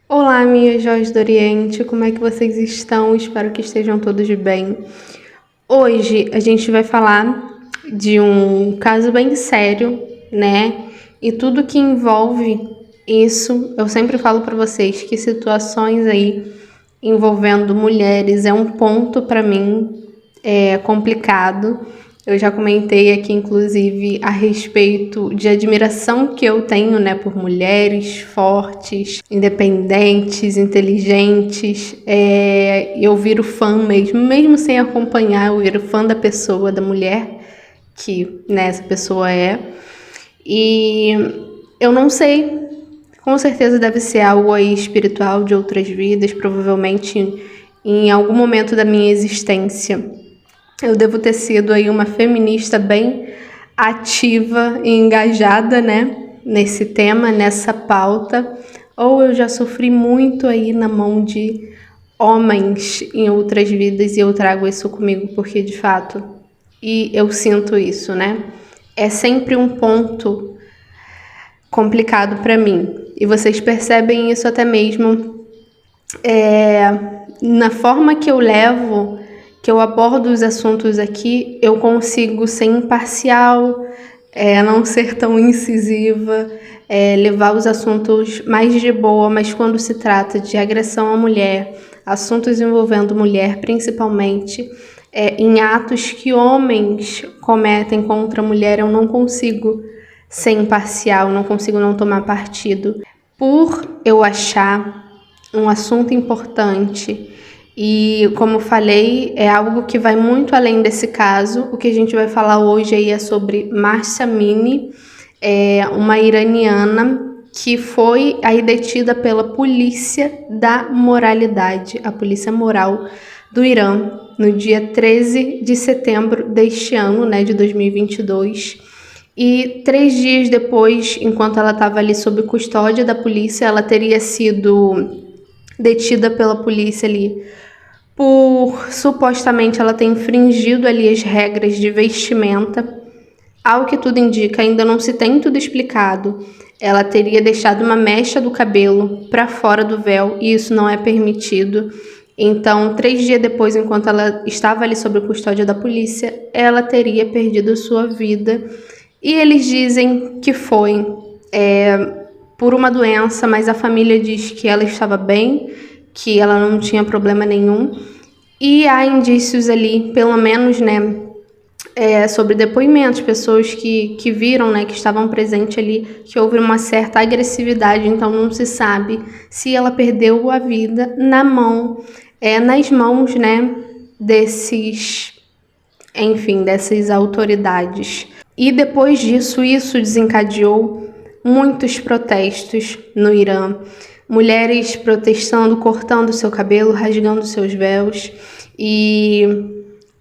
Olá, minhas joias do Oriente, como é que vocês estão? Espero que estejam todos bem. Hoje a gente vai falar de um caso bem sério, né? E tudo que envolve isso, eu sempre falo para vocês que situações aí envolvendo mulheres é um ponto para mim complicado. Eu já comentei aqui, inclusive, a respeito de admiração que eu tenho, né, por mulheres fortes, independentes, inteligentes. Eu viro fã mesmo sem acompanhar, eu viro fã da pessoa, da mulher que, né, essa pessoa é. E eu não sei, com certeza deve ser algo aí espiritual de outras vidas, provavelmente em algum momento da minha existência. Eu devo ter sido aí uma feminista bem ativa e engajada, né, nesse tema, nessa pauta, ou eu já sofri muito aí na mão de homens em outras vidas e eu trago isso comigo porque de fato, e eu sinto isso, né? É sempre um ponto complicado para mim. E vocês percebem isso até mesmo na forma que eu levo, que eu abordo os assuntos aqui, eu consigo ser imparcial, não ser tão incisiva, levar os assuntos mais de boa, mas quando se trata de agressão à mulher, assuntos envolvendo mulher principalmente, em atos que homens cometem contra a mulher, eu não consigo ser imparcial, não consigo não tomar partido. Por eu achar um assunto importante e, como falei, é algo que vai muito além desse caso. O que a gente vai falar hoje aí é sobre Mahsa Amini, uma iraniana que foi aí detida pela polícia da moralidade, a polícia moral do Irã, no dia 13 de setembro deste ano, né, de 2022. E 3 dias depois, enquanto ela estava ali sob custódia da polícia, ela teria sido detida pela polícia ali por supostamente ela ter infringido ali as regras de vestimenta. Ao que tudo indica, ainda não se tem tudo explicado. Ela teria deixado uma mecha do cabelo para fora do véu e isso não é permitido. Então, 3 dias depois, enquanto ela estava ali sob custódia da polícia, ela teria perdido sua vida. E eles dizem que foi por uma doença, mas a família diz que ela estava bem, que ela não tinha problema nenhum. E há indícios ali, pelo menos, né, sobre depoimentos, pessoas que viram, né, que estavam presentes ali, que houve uma certa agressividade, então não se sabe se ela perdeu a vida nas mãos, né, dessas autoridades. E depois disso, isso desencadeou muitos protestos no Irã. Mulheres protestando, cortando seu cabelo, rasgando seus véus. E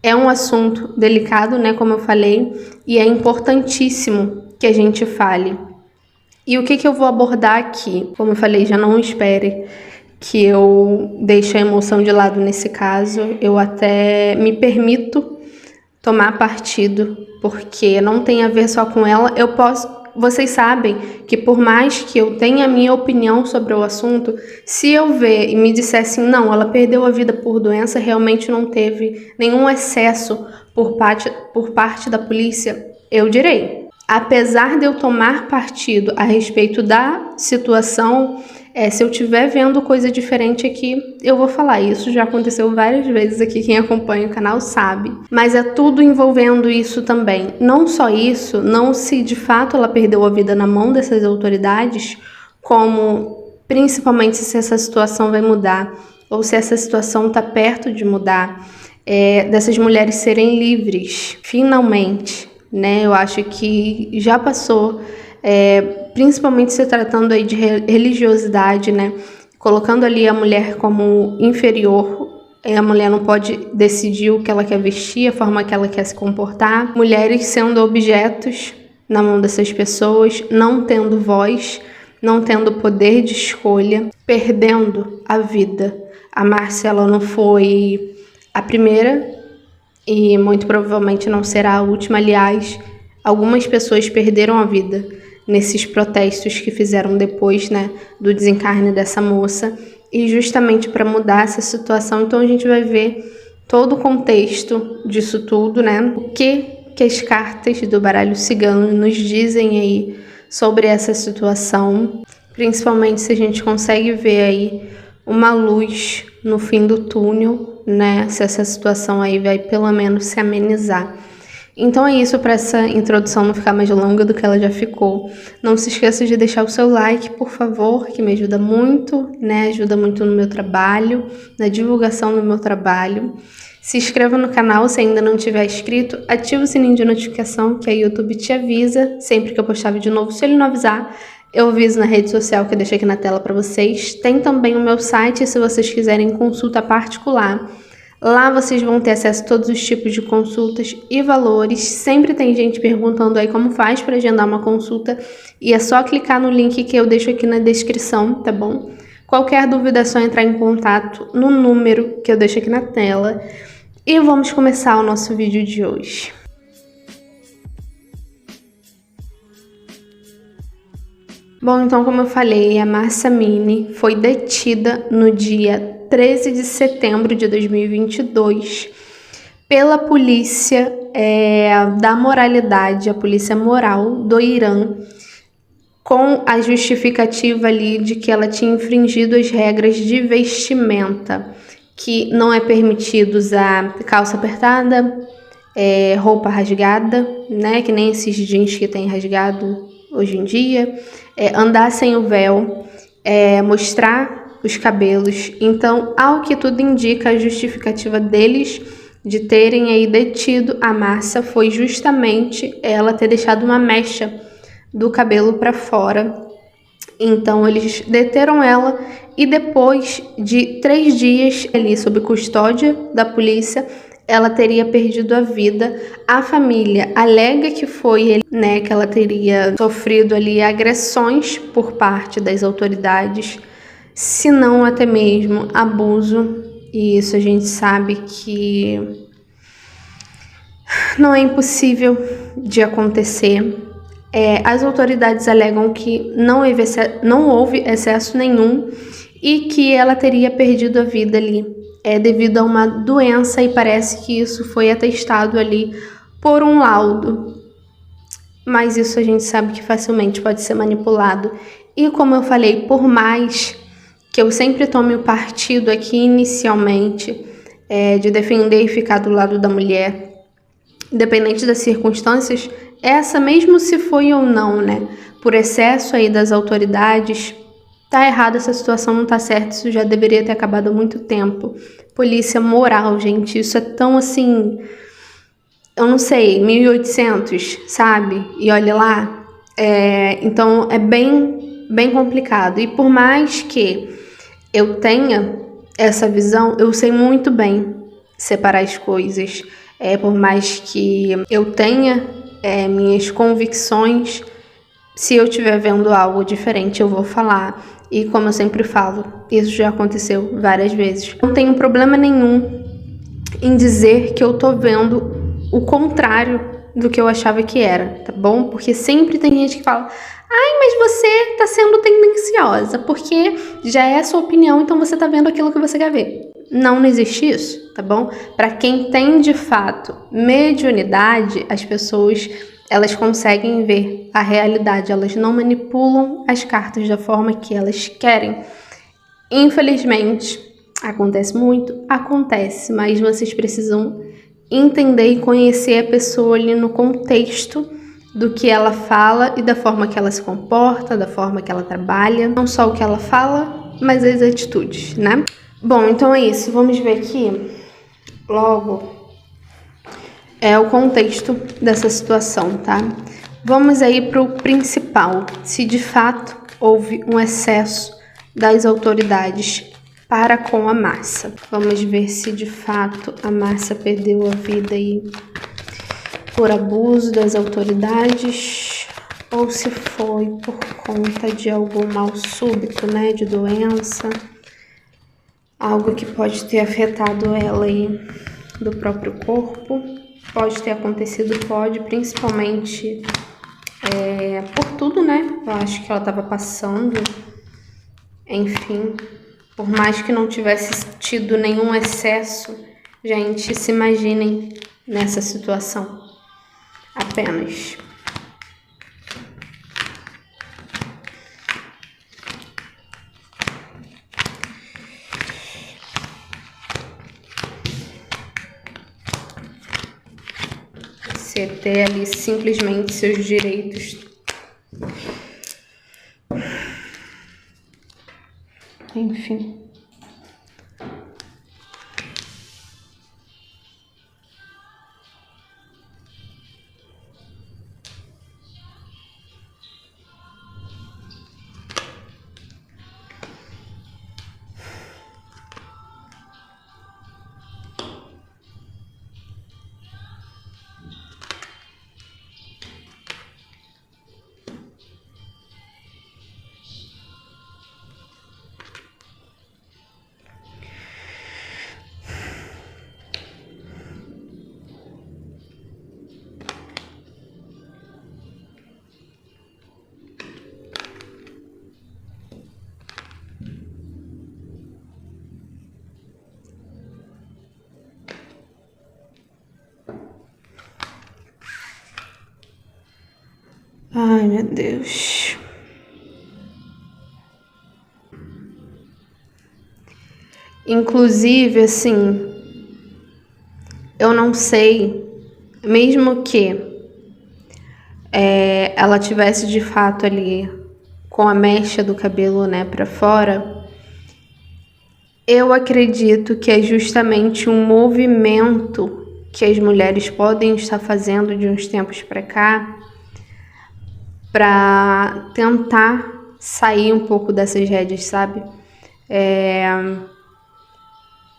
é um assunto delicado, né, como eu falei, e é importantíssimo que a gente fale. E o que eu vou abordar aqui? Como eu falei, já não espere que eu deixe a emoção de lado nesse caso. Eu até me permito tomar partido, porque não tem a ver só com ela. Vocês sabem que por mais que eu tenha a minha opinião sobre o assunto, se eu ver e me dissessem, não, ela perdeu a vida por doença, realmente não teve nenhum excesso por parte da polícia, eu direi. Apesar de eu tomar partido a respeito da situação, se eu estiver vendo coisa diferente aqui, eu vou falar. Isso já aconteceu várias vezes aqui, quem acompanha o canal sabe. Mas é tudo envolvendo isso também. Não só isso, não se de fato ela perdeu a vida na mão dessas autoridades, como principalmente se essa situação vai mudar, ou se essa situação está perto de mudar, dessas mulheres serem livres, finalmente, né? Eu acho que já passou, principalmente se tratando aí de religiosidade, né? Colocando ali a mulher como inferior. A mulher não pode decidir o que ela quer vestir, a forma que ela quer se comportar. Mulheres sendo objetos na mão dessas pessoas, não tendo voz, não tendo poder de escolha, perdendo a vida. A Márcia, ela não foi a primeira e muito provavelmente não será a última. Aliás, algumas pessoas perderam a vida nesses protestos que fizeram depois, né, do desencarne dessa moça, e justamente para mudar essa situação. Então a gente vai ver todo o contexto disso tudo, né, o que as cartas do baralho cigano nos dizem aí sobre essa situação, principalmente se a gente consegue ver aí uma luz no fim do túnel, né, se essa situação aí vai pelo menos se amenizar. Então é isso, para essa introdução não ficar mais longa do que ela já ficou. Não se esqueça de deixar o seu like, por favor, que me ajuda muito, né? Ajuda muito no meu trabalho, na divulgação do meu trabalho. Se inscreva no canal se ainda não tiver inscrito, ative o sininho de notificação que a YouTube te avisa sempre que eu postar vídeo novo. Se ele não avisar, eu aviso na rede social que eu deixei aqui na tela para vocês. Tem também o meu site se vocês quiserem consulta particular. Lá vocês vão ter acesso a todos os tipos de consultas e valores. Sempre tem gente perguntando aí como faz para agendar uma consulta. E é só clicar no link que eu deixo aqui na descrição, tá bom? Qualquer dúvida é só entrar em contato no número que eu deixo aqui na tela. E vamos começar o nosso vídeo de hoje. Bom, então como eu falei, a Márcia Mini foi detida no dia 13 de setembro de 2022 pela polícia da moralidade, a polícia moral do Irã, com a justificativa ali de que ela tinha infringido as regras de vestimenta, que não é permitido usar calça apertada, roupa rasgada, né, que nem esses jeans que tem rasgado hoje em dia, andar sem o véu, mostrar os cabelos. Então, ao que tudo indica, a justificativa deles de terem aí detido a Márcia foi justamente ela ter deixado uma mecha do cabelo para fora. Então, eles deteram ela e depois de 3 dias ali sob custódia da polícia, ela teria perdido a vida. A família alega que foi, né, que ela teria sofrido ali agressões por parte das autoridades, se não até mesmo abuso, e isso a gente sabe que não é impossível de acontecer. As autoridades alegam que não houve excesso nenhum e que ela teria perdido a vida ali devido a uma doença, e parece que isso foi atestado ali por um laudo. Mas isso a gente sabe que facilmente pode ser manipulado. E como eu falei, por mais que eu sempre tome o partido aqui inicialmente de defender e ficar do lado da mulher, independente das circunstâncias, essa mesmo se foi ou não, né, por excesso aí das autoridades, tá errado, essa situação não tá certa, isso já deveria ter acabado há muito tempo. Polícia moral, gente, isso é tão assim, eu não sei, 1800, sabe? E olha lá, então é bem complicado. E por mais que eu tenha essa visão, eu sei muito bem separar as coisas. Por mais que eu tenha minhas convicções, se eu estiver vendo algo diferente, eu vou falar. E como eu sempre falo, isso já aconteceu várias vezes. Não tenho problema nenhum em dizer que eu tô vendo o contrário do que eu achava que era, tá bom? Porque sempre tem gente que fala: ai, mas você tá sendo tendenciosa, porque já é a sua opinião, então você tá vendo aquilo que você quer ver. Não existe isso, tá bom? Para quem tem de fato mediunidade, as pessoas, elas conseguem ver a realidade, elas não manipulam as cartas da forma que elas querem. Infelizmente, acontece muito, acontece, mas vocês precisam entender e conhecer a pessoa ali no contexto do que ela fala e da forma que ela se comporta, da forma que ela trabalha, não só o que ela fala, mas as atitudes, né? Bom, então é isso, vamos ver aqui logo o contexto dessa situação, tá? Vamos aí para o principal, se de fato houve um excesso das autoridades para com a Márcia. Vamos ver se de fato a Márcia perdeu a vida aí por abuso das autoridades ou se foi por conta de algum mal súbito, né, de doença, algo que pode ter afetado ela aí do próprio corpo. Pode ter acontecido, principalmente por tudo, né? Eu acho que ela estava passando, enfim, por mais que não tivesse tido nenhum excesso, gente, se imaginem nessa situação, apenas. Você ter ali simplesmente seus direitos. Enfim. Ai, meu Deus. Inclusive, assim, eu não sei, mesmo que ela tivesse de fato ali com a mecha do cabelo, né, pra fora, eu acredito que é justamente um movimento que as mulheres podem estar fazendo de uns tempos pra cá pra tentar sair um pouco dessas rédeas, sabe?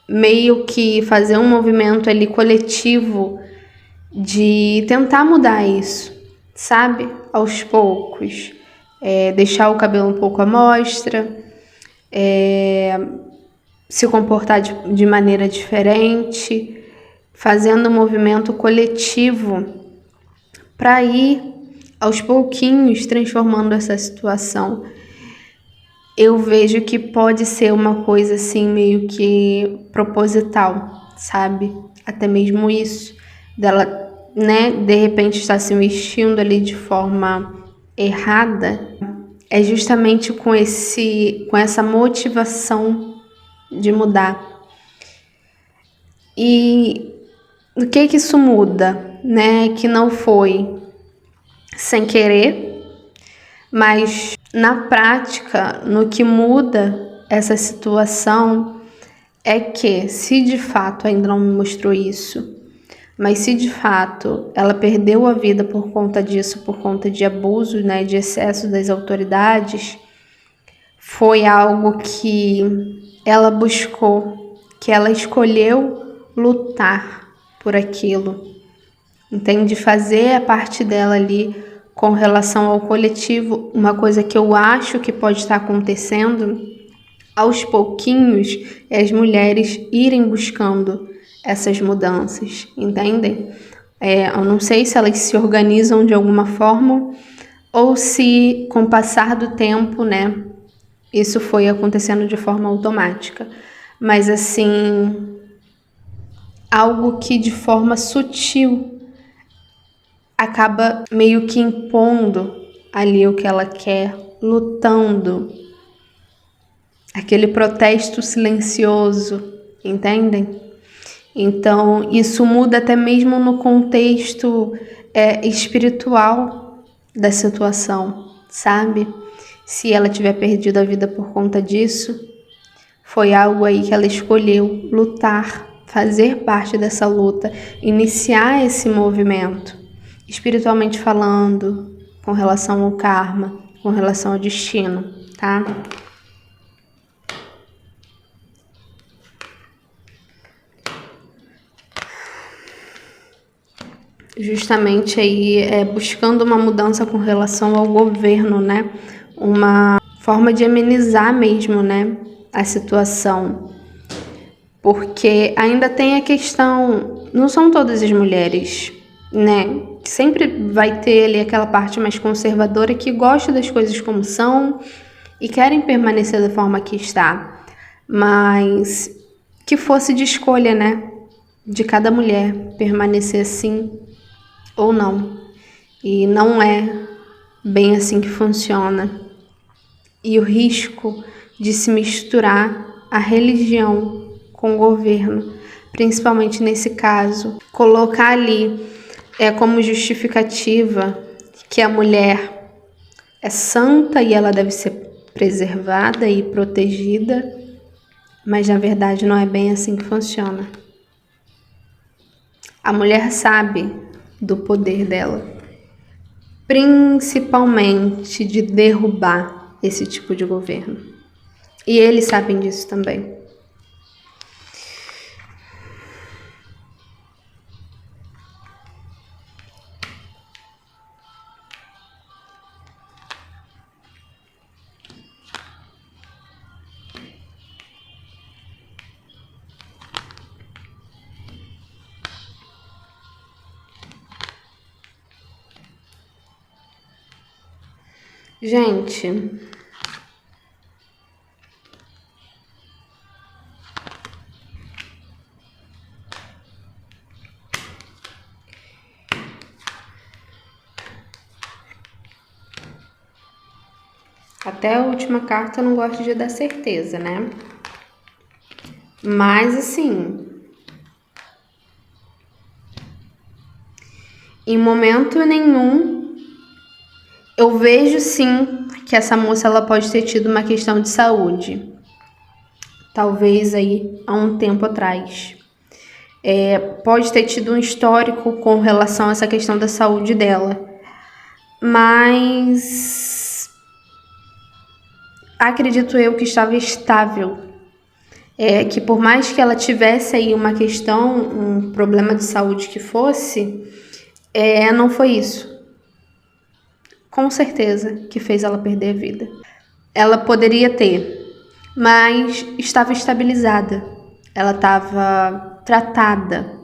Meio que fazer um movimento ali coletivo de tentar mudar isso, sabe? Aos poucos. Deixar o cabelo um pouco à mostra, se comportar de maneira diferente, fazendo um movimento coletivo para ir aos pouquinhos transformando essa situação. Eu vejo que pode ser uma coisa assim meio que proposital, sabe? Até mesmo isso, dela, né, de repente estar se vestindo ali de forma errada, é justamente com essa motivação de mudar. E o que isso muda, né? Que não foi sem querer, mas na prática, no que muda essa situação é que, se de fato ainda não me mostrou isso, mas se de fato ela perdeu a vida por conta disso, por conta de abuso, né, de excesso das autoridades, foi algo que ela buscou, que ela escolheu lutar por aquilo, entende? Fazer a parte dela ali com relação ao coletivo, uma coisa que eu acho que pode estar acontecendo aos pouquinhos é as mulheres irem buscando essas mudanças, entendem? Eu não sei se elas se organizam de alguma forma ou se, com o passar do tempo, né, isso foi acontecendo de forma automática. Mas, assim, algo que de forma sutil acaba meio que impondo ali o que ela quer, lutando. Aquele protesto silencioso, entendem? Então, isso muda até mesmo no contexto espiritual da situação, sabe? Se ela tiver perdido a vida por conta disso, foi algo aí que ela escolheu lutar, fazer parte dessa luta, iniciar esse movimento, espiritualmente falando, com relação ao karma, com relação ao destino, tá? Justamente aí buscando uma mudança com relação ao governo, né? Uma forma de amenizar mesmo, né, a situação. Porque ainda tem a questão, não são todas as mulheres, né, sempre vai ter ali aquela parte mais conservadora que gosta das coisas como são e querem permanecer da forma que está, mas que fosse de escolha, né, de cada mulher permanecer assim ou não. E não é bem assim que funciona. E o risco de se misturar a religião com o governo, principalmente nesse caso, colocar ali como justificativa que a mulher é santa e ela deve ser preservada e protegida, mas na verdade não é bem assim que funciona. A mulher sabe do poder dela, principalmente de derrubar esse tipo de governo. E eles sabem disso também. Gente, até a última carta eu não gosto de dar certeza, né? Mas assim, em momento nenhum eu vejo sim que essa moça ela pode ter tido uma questão de saúde. Talvez aí há um tempo atrás. Pode ter tido um histórico com relação a essa questão da saúde dela. Mas acredito eu que estava estável. Que por mais que ela tivesse aí uma questão, um problema de saúde que fosse, não foi isso. Com certeza que fez ela perder a vida. Ela poderia ter, mas estava estabilizada. Ela estava tratada.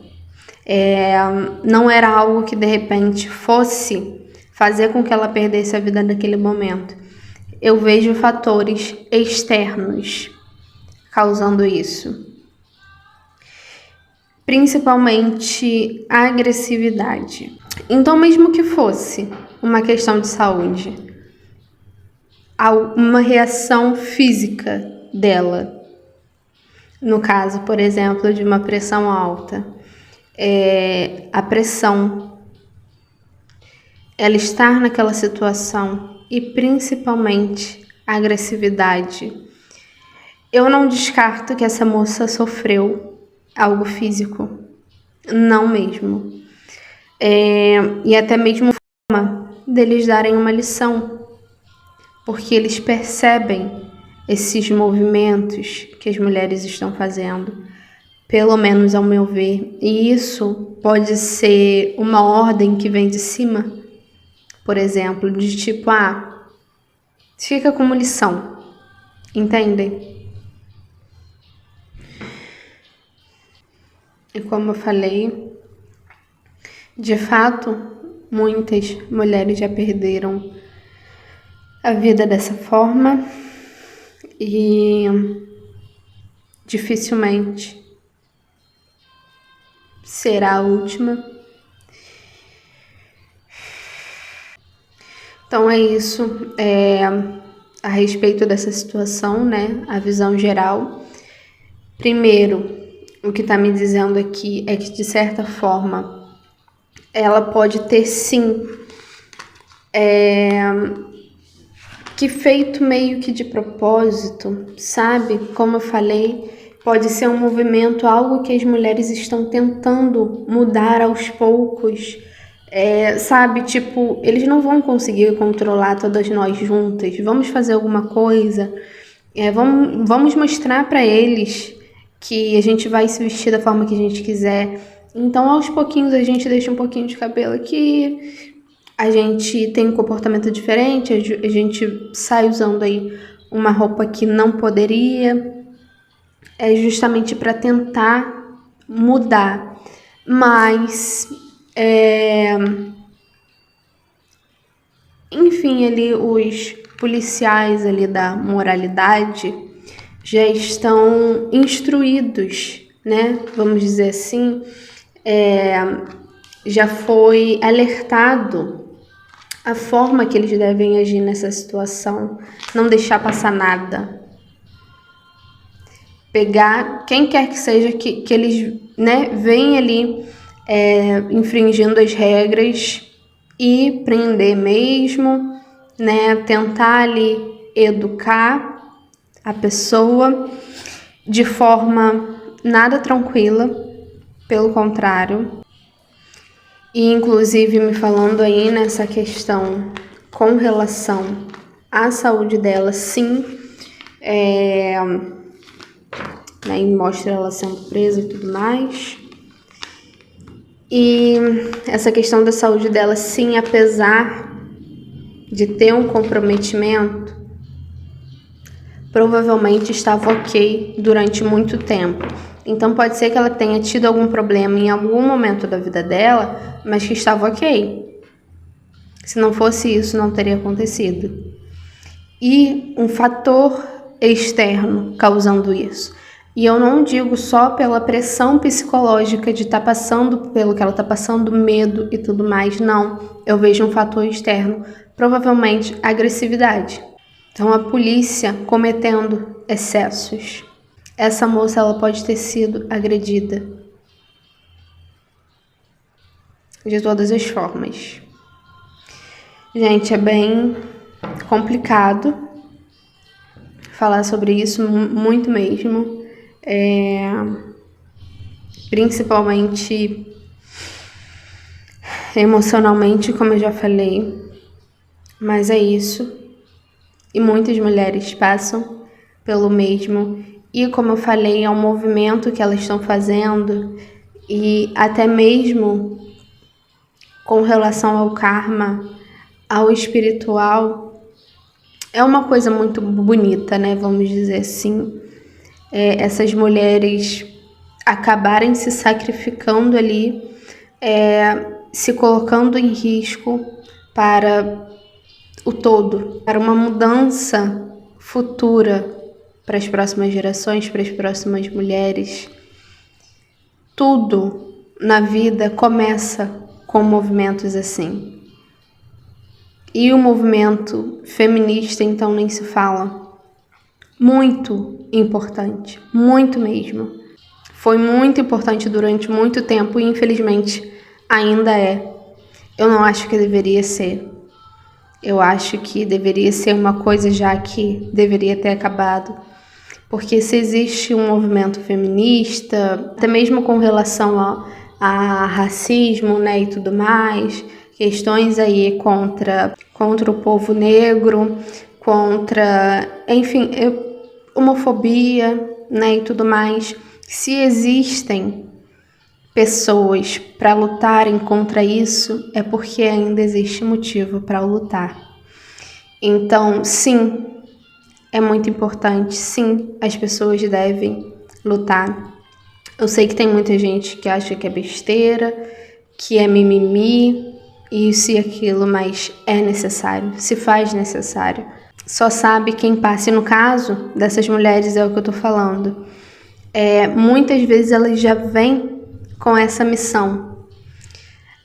Não era algo que de repente fosse fazer com que ela perdesse a vida naquele momento. Eu vejo fatores externos causando isso. Principalmente a agressividade. Então, mesmo que fosse uma questão de saúde, uma reação física dela, no caso, por exemplo, de uma pressão alta, a pressão, ela estar naquela situação e principalmente a agressividade. Eu não descarto que essa moça sofreu algo físico, não mesmo. E até mesmo forma deles darem uma lição, porque eles percebem esses movimentos que as mulheres estão fazendo, pelo menos ao meu ver, e isso pode ser uma ordem que vem de cima, por exemplo, de tipo, fica como lição, entendem? E como eu falei, de fato, muitas mulheres já perderam a vida dessa forma e dificilmente será a última. Então é isso, a respeito dessa situação, né? A visão geral. Primeiro, o que está me dizendo aqui é que, de certa forma, ela pode ter sim que feito meio que de propósito, sabe? Como eu falei, pode ser um movimento, algo que as mulheres estão tentando mudar aos poucos, sabe? Tipo, eles não vão conseguir controlar todas nós juntas, vamos fazer alguma coisa, vamos mostrar para eles que a gente vai se vestir da forma que a gente quiser. Então, aos pouquinhos, a gente deixa um pouquinho de cabelo aqui, a gente tem um comportamento diferente, a gente sai usando aí uma roupa que não poderia, justamente para tentar mudar. Mas enfim, ali os policiais ali da moralidade já estão instruídos, né? Vamos dizer assim, já foi alertado a forma que eles devem agir nessa situação, não deixar passar nada. Pegar quem quer que seja que eles, né, veem ali infringindo as regras e prender mesmo, né, tentar ali educar a pessoa de forma nada tranquila, pelo contrário. E inclusive me falando aí nessa questão com relação à saúde dela, sim, né, e mostra ela sendo presa e tudo mais. E essa questão da saúde dela, sim, apesar de ter um comprometimento, provavelmente estava ok durante muito tempo. Então pode ser que ela tenha tido algum problema em algum momento da vida dela, mas que estava ok. Se não fosse isso, não teria acontecido. E um fator externo causando isso. E eu não digo só pela pressão psicológica de estar passando pelo que ela está passando, medo e tudo mais, não. Eu vejo um fator externo, provavelmente agressividade. Então a polícia cometendo excessos. Essa moça, ela pode ter sido agredida de todas as formas. Gente, é bem complicado falar sobre isso, muito mesmo. Principalmente emocionalmente, como eu já falei. Mas é isso. E muitas mulheres passam pelo mesmo. E como eu falei, é um movimento que elas estão fazendo. E até mesmo com relação ao karma, ao espiritual, é uma coisa muito bonita, né? Vamos dizer assim. Essas mulheres acabarem se sacrificando ali, se colocando em risco para o todo, para uma mudança futura para as próximas gerações, para as próximas mulheres. Tudo na vida começa com movimentos assim. E o movimento feminista, então, nem se fala. Muito importante, muito mesmo. Foi muito importante durante muito tempo e, infelizmente, ainda é. Eu não acho que deveria ser. Eu acho que deveria ser uma coisa já que deveria ter acabado. Porque se existe um movimento feminista, até mesmo com relação a racismo, né, e tudo mais, questões aí contra o povo negro, contra, enfim, homofobia, né, e tudo mais. Se existem pessoas para lutarem contra isso, é porque ainda existe motivo para lutar. Então, sim, é muito importante, sim, as pessoas devem lutar. Eu sei que tem muita gente que acha que é besteira, que é mimimi, isso e aquilo, mas é necessário, se faz necessário. Só sabe quem passa. E no caso dessas mulheres é o que eu tô falando. Muitas vezes elas já vêm com essa missão.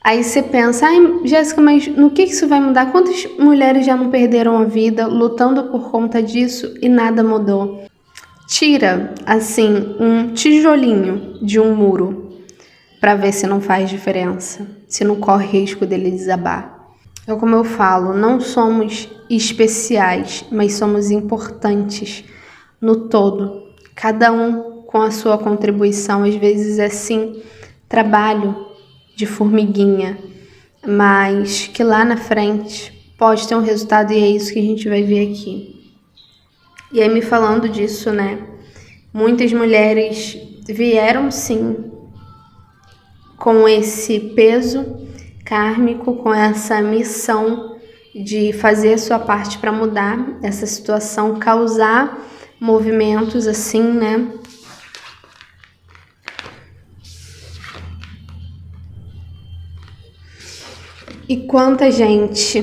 Aí você pensa, ai, Jéssica, mas no que isso vai mudar? Quantas mulheres já não perderam a vida lutando por conta disso e nada mudou? Tira, assim, um tijolinho de um muro para ver se não faz diferença, se não corre risco dele desabar. Então, como eu falo, não somos especiais, mas somos importantes no todo. Cada um com a sua contribuição, às vezes é sim trabalho de formiguinha, mas que lá na frente pode ter um resultado e é isso que a gente vai ver aqui. E aí, me falando disso, né, muitas mulheres vieram sim com esse peso kármico, com essa missão de fazer a sua parte para mudar essa situação, causar movimentos assim, né? E quanta gente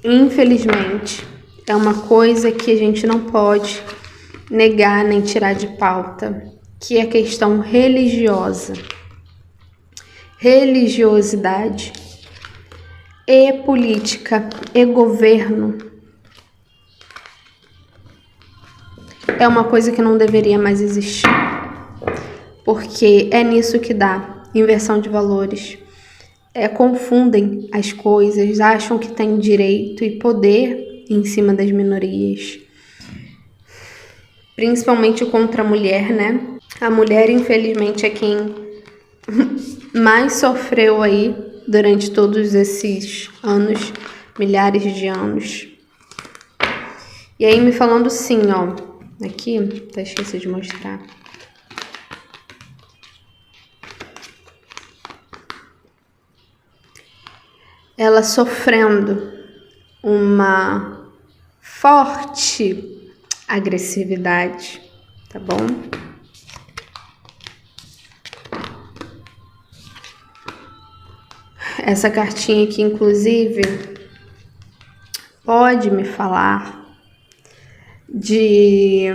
infelizmente, é uma coisa que a gente não pode negar nem tirar de pauta, que é a questão religiosa. Religiosidade e política e governo é uma coisa que não deveria mais existir, porque é nisso que dá inversão de valores. Confundem as coisas, acham que tem direito e poder em cima das minorias, principalmente contra a mulher, né? A mulher, infelizmente, é quem mais sofreu aí durante todos esses anos, milhares de anos. E aí me falando sim, ó, aqui, até esqueci de mostrar. Ela sofrendo uma forte agressividade, tá bom? Essa cartinha aqui, inclusive, pode me falar de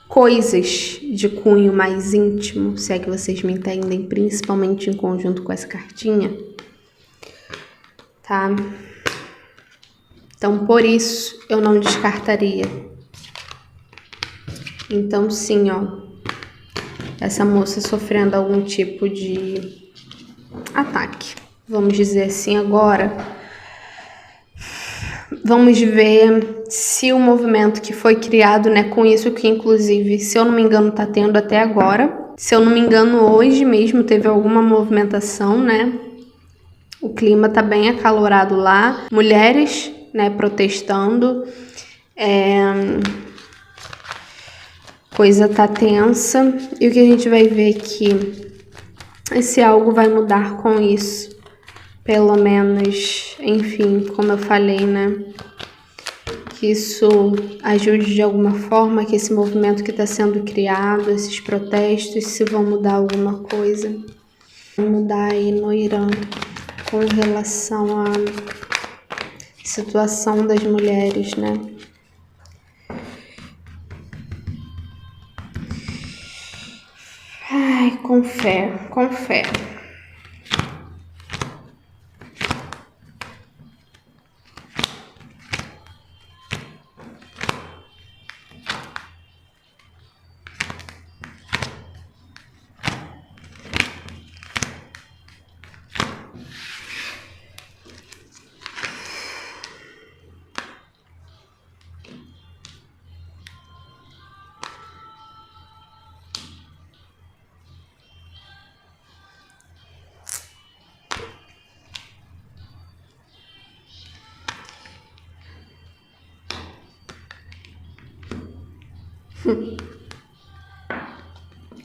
coisas de cunho mais íntimo, se é que vocês me entendem, principalmente em conjunto com essa cartinha, tá? Então, por isso, eu não descartaria. Então, sim, ó, essa moça sofrendo algum tipo de ataque, vamos dizer assim. Agora, vamos ver se o movimento que foi criado, né, com isso que inclusive, se eu não me engano, tá tendo até agora. Se eu não me engano, hoje mesmo teve alguma movimentação, né? O clima tá bem acalorado lá. Mulheres, né, protestando. Coisa tá tensa. E o que a gente vai ver aqui, esse algo vai mudar com isso. Pelo menos, enfim, como eu falei, né? Que isso ajude de alguma forma, que esse movimento que está sendo criado, esses protestos, se vão mudar alguma coisa. Vão mudar aí no Irã com relação à situação das mulheres, né? Ai, com fé, com fé.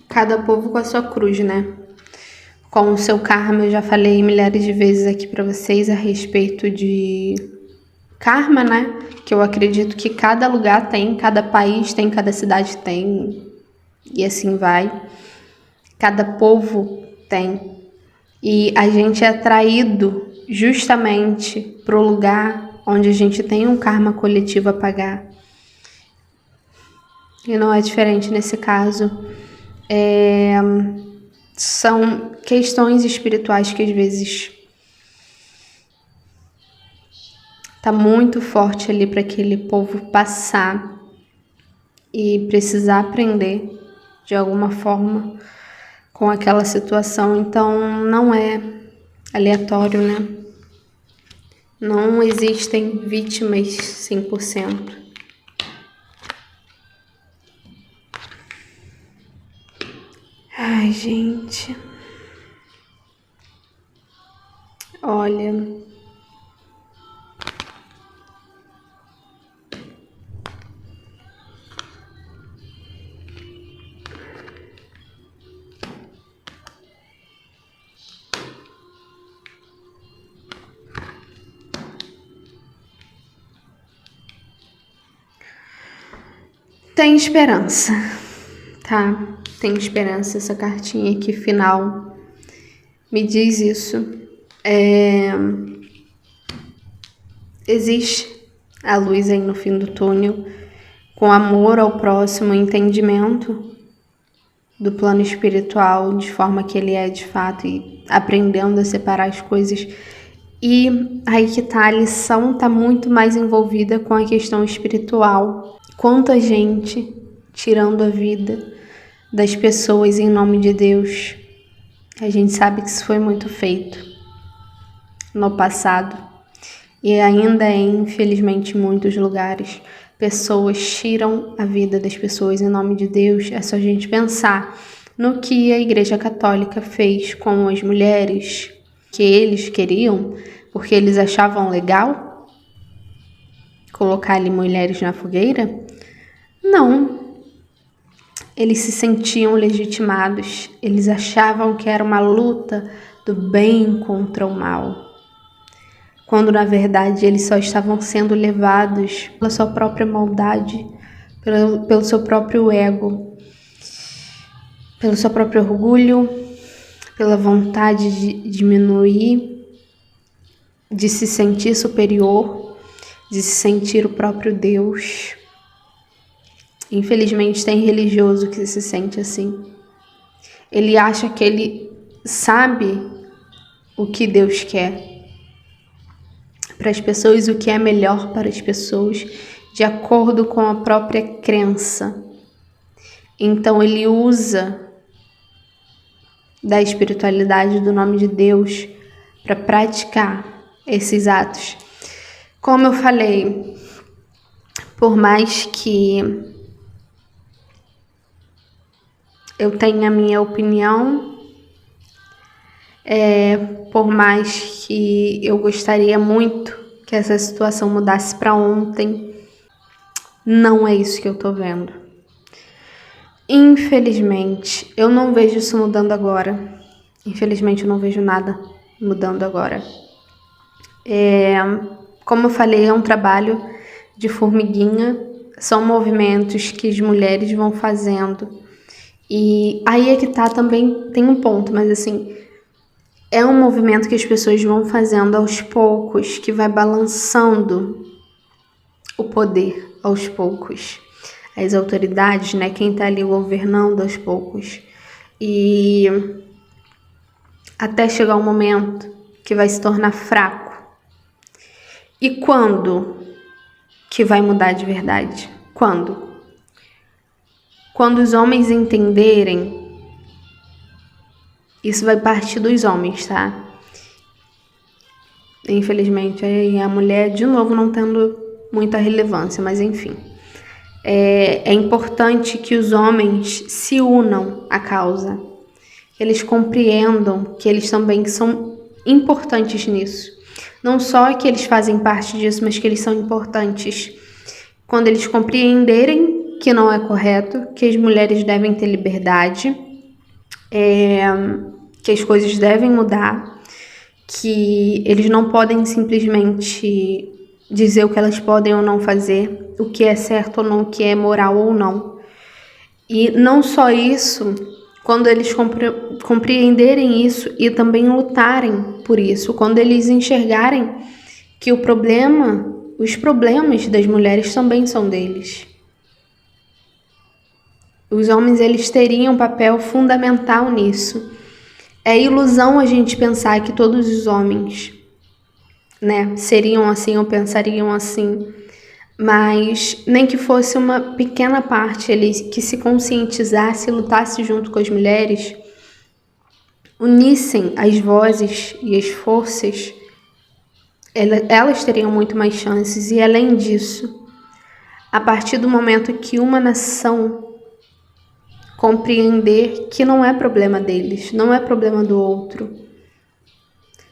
Cada povo com a sua cruz, né? Com o seu karma, eu já falei milhares de vezes aqui pra vocês a respeito de karma, né? Que eu acredito que cada lugar tem, cada país tem, cada cidade tem, e assim vai. Cada povo tem. E a gente é atraído justamente pro lugar onde a gente tem um karma coletivo a pagar. E não é diferente nesse caso. São questões espirituais que às vezes tá muito forte ali para aquele povo passar e precisar aprender de alguma forma com aquela situação. Então não é aleatório, né? Não existem vítimas 100%. Ai, gente. Olha. Tem esperança, tá? Tem esperança. Essa cartinha aqui final me diz isso. existe a luz aí no fim do túnel, com amor ao próximo, entendimento do plano espiritual de forma que ele é de fato e aprendendo a separar as coisas. E aí que tá, a lição tá muito mais envolvida com a questão espiritual. Quanta gente tirando a vida das pessoas em nome de Deus. A gente sabe que isso foi muito feito no passado e ainda é, infelizmente, em muitos lugares. Pessoas tiram a vida das pessoas em nome de Deus. É só a gente pensar no que a Igreja Católica fez com as mulheres, que eles queriam, porque eles achavam legal colocar ali mulheres na fogueira. Não. Eles se sentiam legitimados. Eles achavam que era uma luta do bem contra o mal, quando na verdade eles só estavam sendo levados pela sua própria maldade, pelo seu próprio ego, pelo seu próprio orgulho, pela vontade de diminuir, de se sentir superior, de se sentir o próprio Deus. Infelizmente tem religioso que se sente assim. Ele acha que ele sabe o que Deus quer para as pessoas, o que é melhor para as pessoas, de acordo com a própria crença. Então ele usa da espiritualidade, do nome de Deus, para praticar esses atos. Como eu falei, por mais que eu tenha a minha opinião, por mais que eu gostaria muito que essa situação mudasse para ontem, não é isso que eu tô vendo. Infelizmente, eu não vejo isso mudando agora. Infelizmente, eu não vejo nada mudando agora. Como eu falei, é um trabalho de formiguinha. São movimentos que as mulheres vão fazendo. E aí é que tá, também tem um ponto, mas assim, é um movimento que as pessoas vão fazendo aos poucos, que vai balançando o poder aos poucos. As autoridades, né, quem tá ali governando aos poucos. E até chegar um momento que vai se tornar fraco. E quando que vai mudar de verdade? Quando? Quando os homens entenderem, isso vai partir dos homens, tá? Infelizmente, a mulher, de novo, não tendo muita relevância, mas enfim. É importante que os homens se unam à causa, que eles compreendam que eles também são importantes nisso. Não só que eles fazem parte disso, mas que eles são importantes. Quando eles compreenderem que não é correto, que as mulheres devem ter liberdade, que as coisas devem mudar, que eles não podem simplesmente dizer o que elas podem ou não fazer, o que é certo ou não, o que é moral ou não. E não só isso, quando eles compreenderem isso e também lutarem por isso, quando eles enxergarem que os problemas das mulheres também são deles. Os homens, eles teriam um papel fundamental nisso. É ilusão a gente pensar que todos os homens, né, seriam assim ou pensariam assim, mas nem que fosse uma pequena parte que se conscientizasse e lutasse junto com as mulheres, unissem as vozes e as forças, elas teriam muito mais chances. E além disso, a partir do momento que uma nação compreender que não é problema deles, não é problema do outro.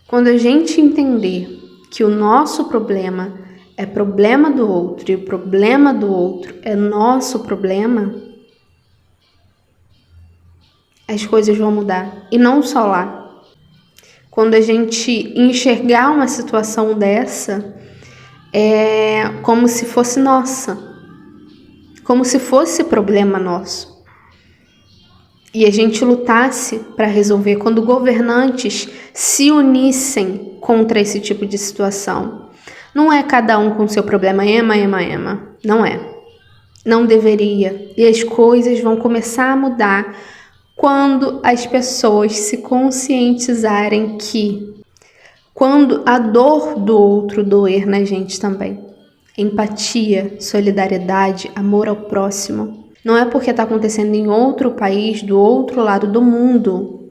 Quando a gente entender que o nosso problema é problema do outro e o problema do outro é nosso problema, as coisas vão mudar. E não só lá. Quando a gente enxergar uma situação dessa, é como se fosse nossa, como se fosse problema nosso. E a gente lutasse para resolver, quando governantes se unissem contra esse tipo de situação. Não é cada um com seu problema, ema. Não é. Não deveria. E as coisas vão começar a mudar quando as pessoas se conscientizarem que quando a dor do outro doer na gente também. Empatia, solidariedade, amor ao próximo. Não é porque está acontecendo em outro país, do outro lado do mundo,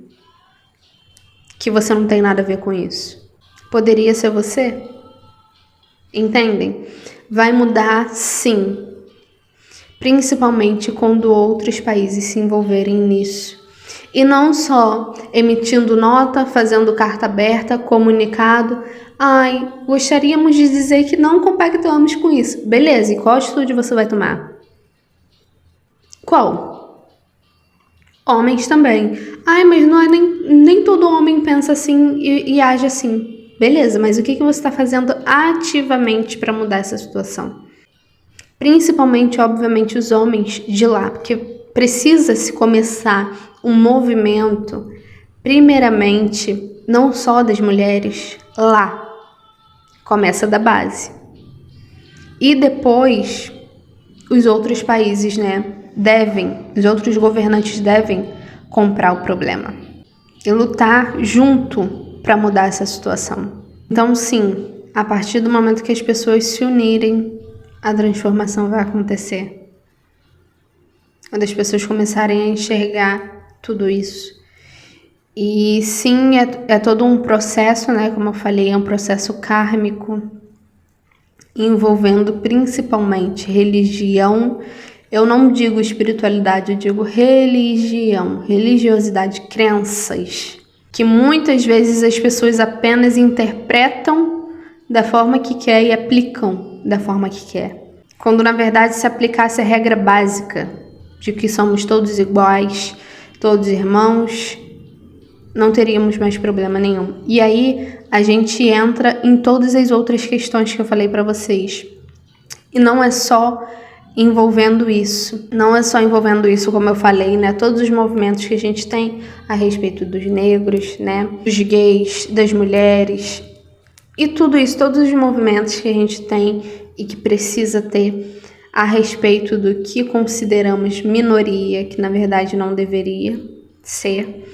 que você não tem nada a ver com isso. Poderia ser você? Entendem? Vai mudar sim. Principalmente quando outros países se envolverem nisso. E não só emitindo nota, fazendo carta aberta, comunicado. Ai, gostaríamos de dizer que não compactuamos com isso. Beleza, e qual atitude você vai tomar? Qual? Homens também. Ai, mas não é nem todo homem pensa assim e age assim. Beleza, mas o que você está fazendo ativamente para mudar essa situação? Principalmente, obviamente, os homens de lá, porque precisa-se começar um movimento, primeiramente, não só das mulheres, lá. Começa da base. E depois, os outros países, os outros governantes devem comprar o problema e lutar junto para mudar essa situação. Então, sim, a partir do momento que as pessoas se unirem, a transformação vai acontecer. Quando as pessoas começarem a enxergar tudo isso. E sim, é todo um processo, como eu falei, é um processo kármico, envolvendo principalmente religião. Eu não digo espiritualidade, eu digo religião, religiosidade, crenças, que muitas vezes as pessoas apenas interpretam da forma que quer e aplicam da forma que quer. Quando na verdade se aplicasse a regra básica de que somos todos iguais, todos irmãos, não teríamos mais problema nenhum. E aí a gente entra em todas as outras questões que eu falei para vocês. E não é só envolvendo isso. Não é só envolvendo isso, como eu falei, todos os movimentos que a gente tem a respeito dos negros, dos gays, das mulheres. E tudo isso, todos os movimentos que a gente tem e que precisa ter a respeito do que consideramos minoria, que na verdade não deveria ser.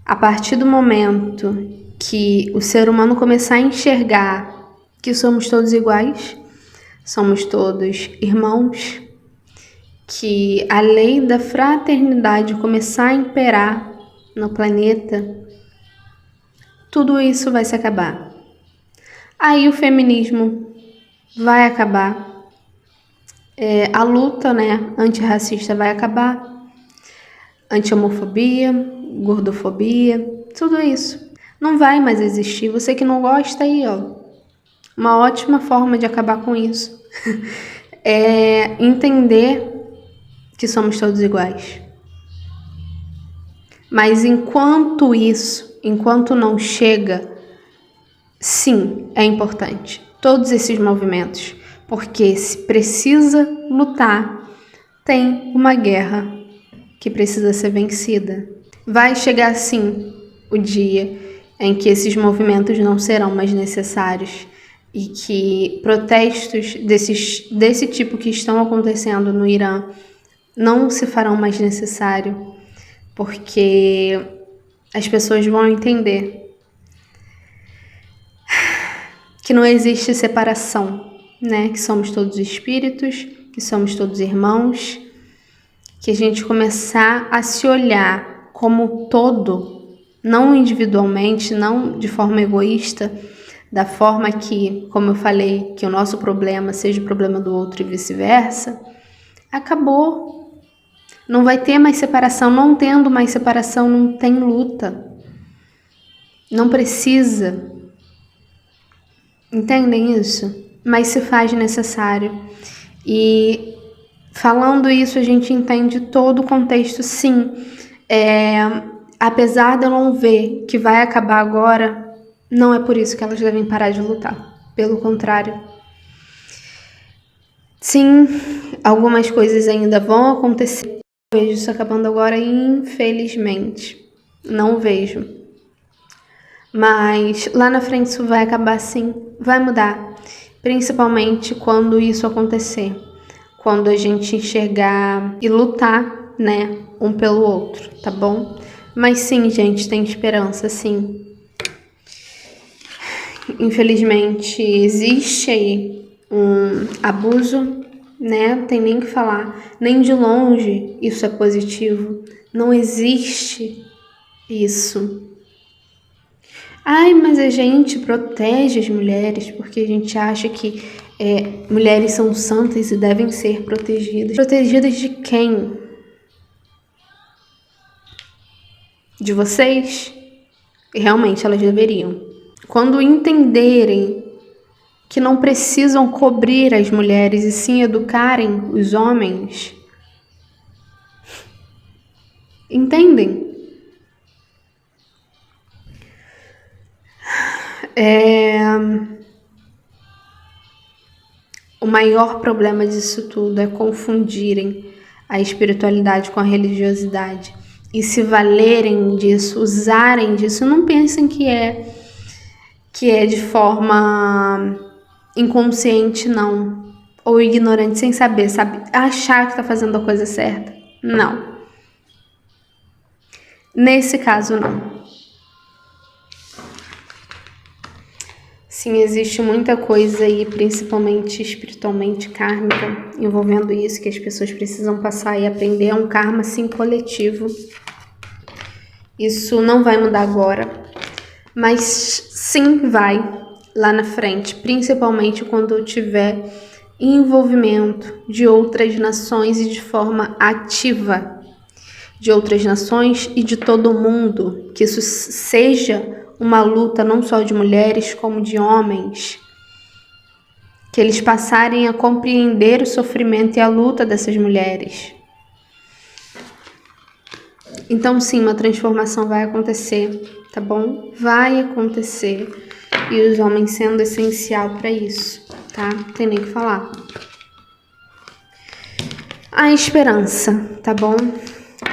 A partir do momento que o ser humano começar a enxergar que somos todos iguais, somos todos irmãos, que a lei da fraternidade começar a imperar no planeta, tudo isso vai se acabar. Aí o feminismo vai acabar, a luta antirracista vai acabar, anti-homofobia, gordofobia, tudo isso não vai mais existir. Você que não gosta aí, uma ótima forma de acabar com isso é entender que somos todos iguais. Mas enquanto não chega, sim, é importante todos esses movimentos, porque se precisa lutar, tem uma guerra que precisa ser vencida. Vai chegar sim o dia em que esses movimentos não serão mais necessários e que protestos desse tipo que estão acontecendo no Irã não se farão mais necessário, porque as pessoas vão entender que não existe separação, que somos todos espíritos, que somos todos irmãos, que a gente começar a se olhar como todo, não individualmente, não de forma egoísta, da forma que, como eu falei, que o nosso problema seja o problema do outro e vice-versa, acabou. Não vai ter mais separação. Não tendo mais separação, não tem luta. Não precisa. Entendem isso? Mas se faz necessário. E falando isso, a gente entende todo o contexto, sim. Apesar de eu não ver que vai acabar agora, não é por isso que elas devem parar de lutar. Pelo contrário. Sim, algumas coisas ainda vão acontecer. Eu vejo isso acabando agora, infelizmente. Não vejo. Mas lá na frente isso vai acabar sim. Vai mudar. principalmente quando isso acontecer, quando a gente enxergar e lutar, né, um pelo outro, tá bom? Mas sim, gente, tem esperança, sim. Infelizmente, existe aí um abuso, né? Não tem nem o que falar. Nem de longe isso é positivo. Não existe isso. Ai, mas a gente protege as mulheres porque a gente acha que mulheres são santas e devem ser protegidas. Protegidas de quem? De vocês? E realmente elas deveriam. Quando entenderem que não precisam cobrir as mulheres e sim educarem os homens, entendem? O maior problema disso tudo é confundirem a espiritualidade com a religiosidade e se valerem disso, usarem disso. Não pensem que é de forma inconsciente, não, ou ignorante, sem saber, sabe? Achar que está fazendo a coisa certa. Não. Nesse caso, não. Sim, existe muita coisa aí, principalmente espiritualmente kármica, envolvendo isso, que as pessoas precisam passar e aprender. É um karma, sim, coletivo. Isso não vai mudar agora, mas sim vai lá na frente, principalmente quando tiver envolvimento de outras nações e de forma ativa de outras nações e de todo mundo, que isso seja uma luta não só de mulheres como de homens, que eles passarem a compreender o sofrimento e a luta dessas mulheres. Então sim, uma transformação vai acontecer, tá bom? Vai acontecer, e os homens sendo essencial para isso, tá? Não tem nem o que falar. A esperança, tá bom?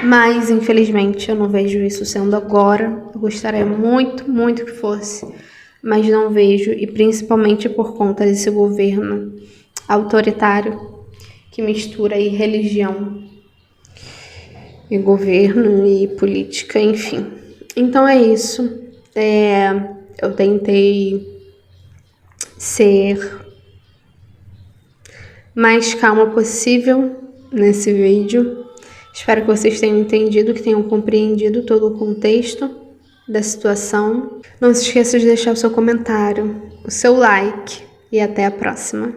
Mas, infelizmente, eu não vejo isso sendo agora. Eu gostaria muito, muito que fosse, mas não vejo, e principalmente por conta desse governo autoritário que mistura aí religião e governo e política, enfim. Então é isso. Eu tentei ser mais calma possível nesse vídeo. Espero que vocês tenham entendido, que tenham compreendido todo o contexto da situação. Não se esqueça de deixar o seu comentário, o seu like e até a próxima.